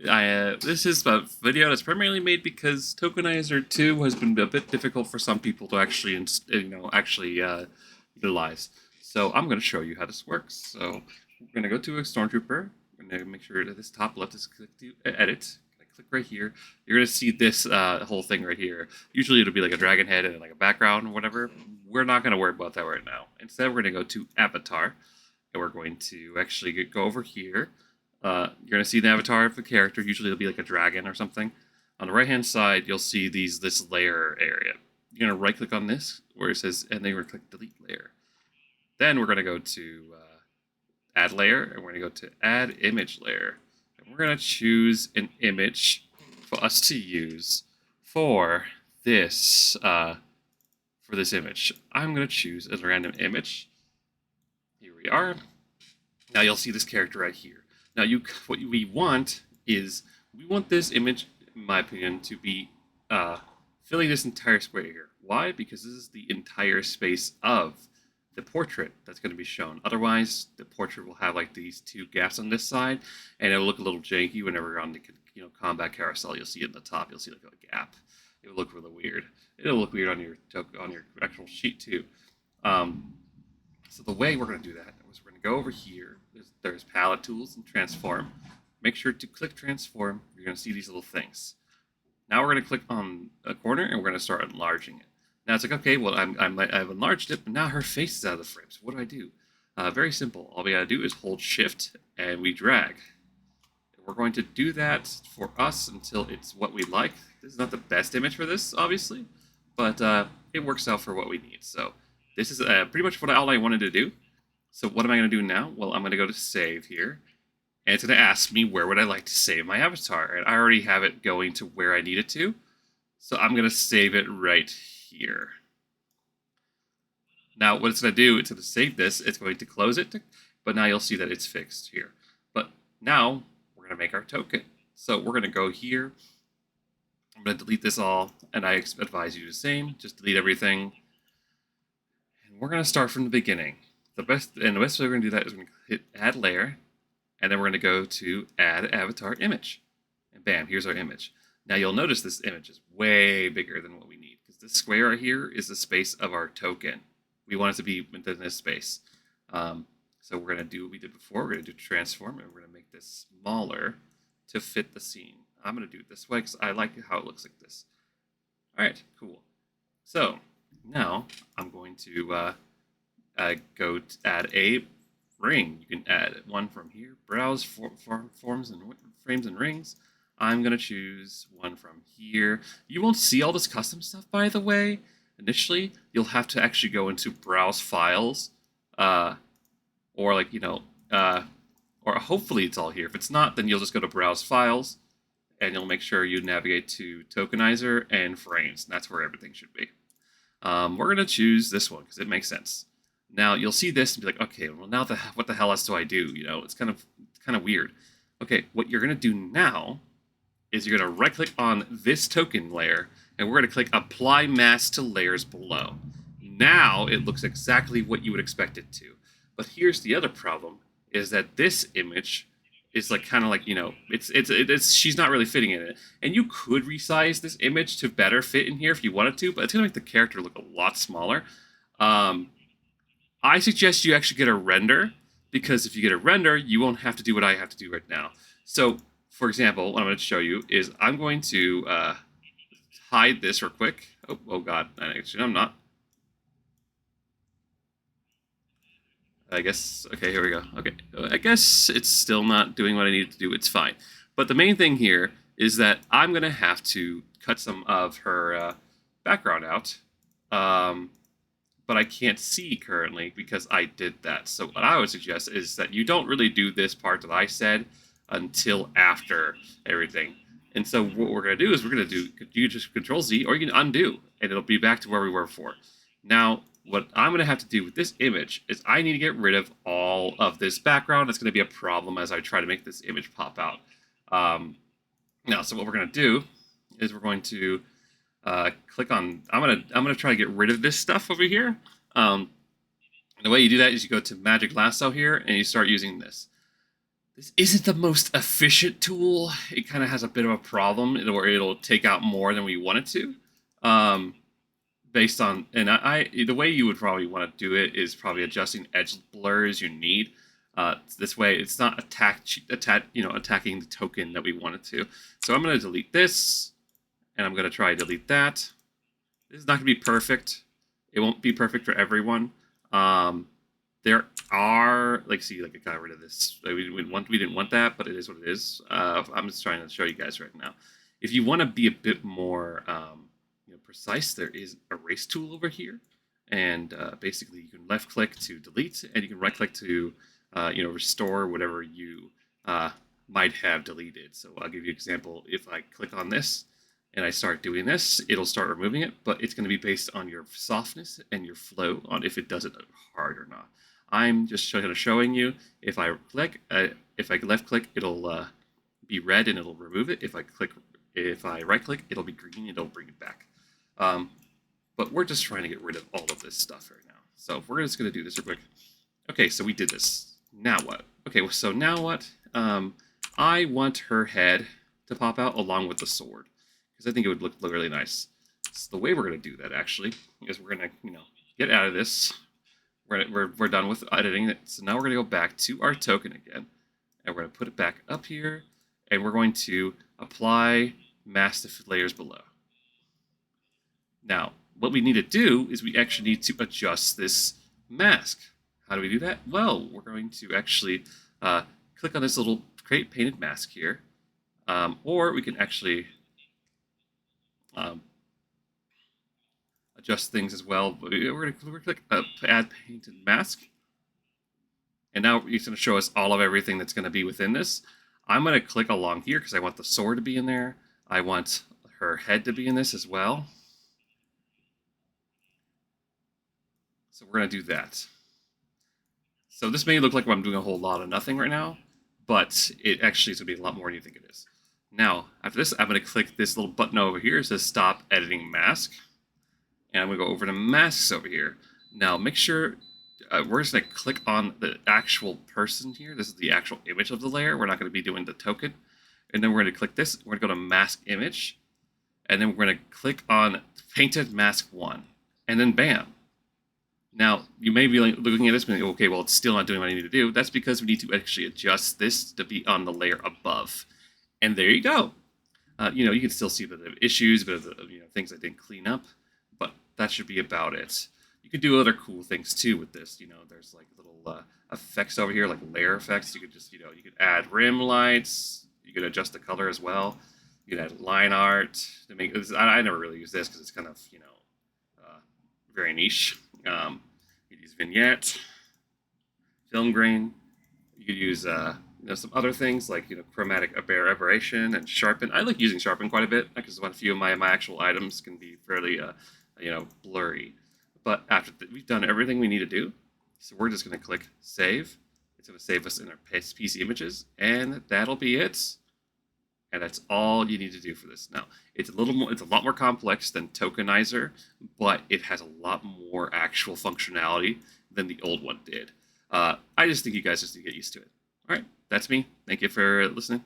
This is a video that's primarily made because Tokenizer 2 has been a bit difficult for some people to actually, utilize. So I'm going to show you how this works. So we're going to go to a Stormtrooper. We're going to make sure that this top left is click to edit. Click right here. You're going to see this whole thing right here. Usually it'll be like a dragon head and like a background or whatever. We're not going to worry about that right now. Instead, we're going to go to Avatar. And we're going to actually go over here. You're going to see the avatar of the character. Usually it'll be like a dragon or something. On the right-hand side, you'll see this layer area. You're going to right-click on this where it says, and then you're going to click Delete Layer. Then we're going to go to Add Layer, and we're going to go to Add Image Layer. And we're going to choose an image for us to use for this image. I'm going to choose a random image. Here we are. Now you'll see this character right here. Now what we want is, we want this image, in my opinion, to be filling this entire square here. Why? Because this is the entire space of the portrait that's going to be shown. Otherwise, the portrait will have like these two gaps on this side, and it'll look a little janky whenever you're on the combat carousel. You'll see it in the top. You'll see like a gap. It will look really weird. It'll look weird on your actual sheet too. So the way we're going to do that is we're going to go over here. There's palette tools and transform. Make sure to click transform. You're going to see these little things. Now we're going to click on a corner and we're going to start enlarging it. Now it's like, okay, well, I've enlarged it, but now her face is out of the frame. So what do? Very simple. All we got to do is hold shift and we drag. We're going to do that for us until it's what we like. This is not the best image for this, obviously, but it works out for what we need. So this is pretty much all I wanted to do. So what am I going to do now? Well, I'm going to go to save here, and it's going to ask me where would I like to save my avatar, and I already have it going to where I need it to. So I'm going to save it right here. Now what it's going to do, it's going to save this, it's going to close it, but now you'll see that it's fixed here. But now we're going to make our token. So we're going to go here. I'm going to delete this all, and I advise you to do the same. Just delete everything. And we're going to start from the beginning. The best way we're going to do that is we're going to hit Add Layer, and then we're going to go to Add Avatar Image. And bam, here's our image. Now you'll notice this image is way bigger than what we need, because this square right here is the space of our token. We want it to be within this space. So we're going to do what we did before. We're going to do transform, and we're going to make this smaller to fit the scene. I'm going to do it this way because I like how it looks like this. All right, cool. So now I'm going to go to add a ring. You can add one from here. Browse forms and frames and rings. I'm going to choose one from here. You won't see all this custom stuff, by the way. Initially, you'll have to actually go into browse files, or hopefully it's all here. If it's not, then you'll just go to browse files, and you'll make sure you navigate to Tokenizer and frames. And that's where everything should be. We're going to choose this one because it makes sense. Now you'll see this and be like, okay, well now what the hell else do I do? It's kind of weird. Okay, what you're going to do now is you're going to right-click on this token layer, and we're going to click Apply Mask to Layers Below. Now it looks exactly what you would expect it to. But here's the other problem, is that this image is like she's not really fitting in it. And you could resize this image to better fit in here if you wanted to, but it's going to make the character look a lot smaller. I suggest you actually get a render, because if you get a render, you won't have to do what I have to do right now. So, for example, what I'm going to show you is I'm going to hide this real quick. Oh God, actually I'm not. I guess, okay, here we go. Okay, I guess it's still not doing what I need to do. It's fine. But the main thing here is that I'm going to have to cut some of her background out. But I can't see currently because I did that. So what I would suggest is that you don't really do this part that I said until after everything. And so what we're going to do is we're going to do, you just Control Z, or you can undo, and it'll be back to where we were before. Now, what I'm going to have to do with this image is I need to get rid of all of this background. It's going to be a problem as I try to make this image pop out. Now, so what we're going to do is we're going to click on, I'm gonna try to get rid of this stuff over here. The way you do that is you go to Magic Lasso here and you start using this. This isn't the most efficient tool. It kind of has a bit of a problem where it'll take out more than we want it to. Um, Based on, and the way you would probably want to do it is probably adjusting edge blurs you need. This way, it's not attacking the token that we want it to. So I'm going to delete this, and I'm going to try to delete that. This is not going to be perfect. It won't be perfect for everyone. There are see, I got rid of this. We didn't want that, but it is what it is. I'm just trying to show you guys right now. If you want to be a bit more precise, there is a erase tool over here, and basically you can left click to delete, and you can right click to restore whatever you might have deleted. So I'll give you an example. If I click on this and I start doing this, it'll start removing it, but it's going to be based on your softness and your flow on if it does it hard or not. I'm just showing you if I left click, it'll be red and it'll remove it. If I right click, it'll be green, it'll bring it back. But we're just trying to get rid of all of this stuff right now. So we're just going to do this real quick. Okay, so we did this. Now what? Okay, so now what? I want her head to pop out along with the sword, because I think it would look really nice. So the way we're going to do that, actually, is we're going to, get out of this. We're done with editing it. So now we're going to go back to our token again, and we're going to put it back up here, and we're going to apply mask to layers below. Now, what we need to do is we actually need to adjust this mask. How do we do that? Well, we're going to actually click on this little create painted mask here, or we can actually adjust things as well. We're going to click add painted mask, and now it's going to show us all of everything that's going to be within this. I'm going to click along here because I want the sword to be in there. I want her head to be in this as well. So we're going to do that. So this may look like I'm doing a whole lot of nothing right now, but it actually is going to be a lot more than you think it is. Now, after this, I'm going to click this little button over here. It says Stop Editing Mask. And I'm going to go over to Masks over here. Now, make sure we're just going to click on the actual person here. This is the actual image of the layer. We're not going to be doing the token. And then we're going to click this. We're going to go to Mask Image. And then we're going to click on Painted Mask 1. And then bam. Now, you may be looking at this and okay, well, it's still not doing what I need to do. That's because we need to actually adjust this to be on the layer above. And there you go. You can still see a bit of issues, a bit of things I didn't clean up, but that should be about it. You can do other cool things too with this. There's like little effects over here, like layer effects. You could just, you could add rim lights. You could adjust the color as well. You could add line art to make this. I never really use this because it's kind of, very niche. You could use vignette, film grain. You could use some other things like chromatic aberration and sharpen. I like using sharpen quite a bit because a few of my actual items can be fairly blurry. But after we've done everything we need to do, so we're just going to click save. It's going to save us in our PC images, and that'll be it. And that's all you need to do for this. Now, it's a lot more complex than Tokenizer, but it has a lot more actual functionality than the old one did. I just think you guys just need to get used to it. All right, that's me. Thank you for listening.